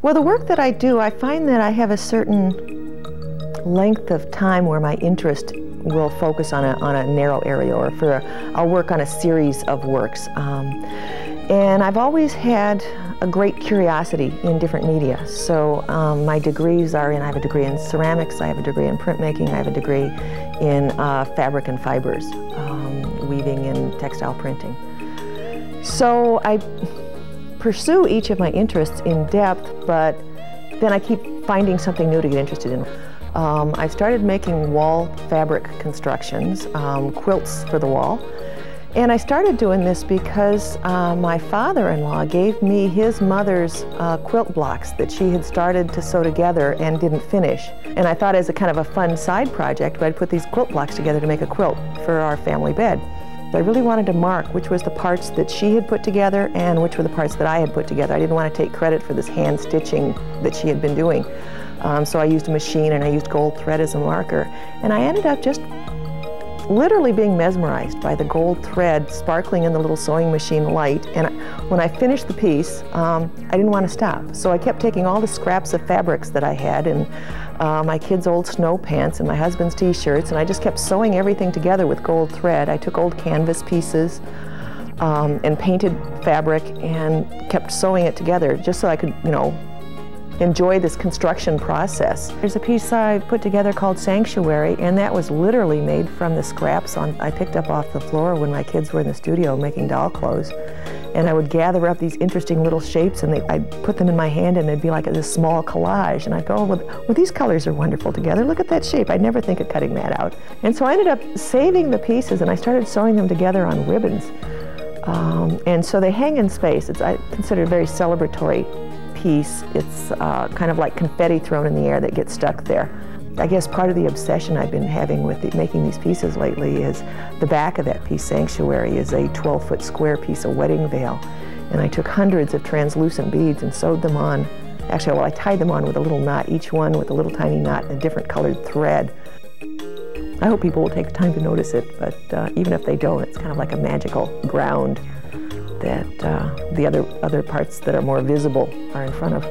Well, the work that I do, I find that I have a certain length of time where my interest will focus on a narrow area, or I'll work on a series of works. And I've always had a great curiosity in different media. So my degrees are I have a degree in ceramics, I have a degree in printmaking, I have a degree in fabric and fibers, weaving and textile printing. So I pursue each of my interests in depth, but then I keep finding something new to get interested in. I started making wall fabric constructions, quilts for the wall. And I started doing this because my father-in-law gave me his mother's quilt blocks that she had started to sew together and didn't finish. And I thought, as a kind of a fun side project, I'd put these quilt blocks together to make a quilt for our family bed. I really wanted to mark which was the parts that she had put together and which were the parts that I had put together. I didn't want to take credit for this hand stitching that she had been doing. So I used a machine and I used gold thread as a marker. And I ended up just literally being mesmerized by the gold thread sparkling in the little sewing machine light. And when I finished the piece, I didn't want to stop. So I kept taking all the scraps of fabrics that I had, and my kids' old snow pants and my husband's t-shirts, and I just kept sewing everything together with gold thread. I took old canvas pieces and painted fabric and kept sewing it together just so I could, enjoy this construction process. There's a piece I put together called Sanctuary, and that was literally made from the scraps I picked up off the floor when my kids were in the studio making doll clothes. And I would gather up these interesting little shapes, and I'd put them in my hand, and it'd be like this small collage. And I'd go, well, these colors are wonderful together. Look at that shape. I'd never think of cutting that out. And so I ended up saving the pieces, and I started sewing them together on ribbons. And so they hang in space. I consider it a very celebratory piece. It's kind of like confetti thrown in the air that gets stuck there. I guess part of the obsession I've been having with making these pieces lately is the back of that piece, Sanctuary, is a 12-foot square piece of wedding veil. And I took hundreds of translucent beads and sewed them on. Actually, well, I tied them on with a little knot, each one with a little tiny knot and a different colored thread. I hope people will take the time to notice it, but even if they don't, it's kind of like a magical ground that the other parts that are more visible are in front of.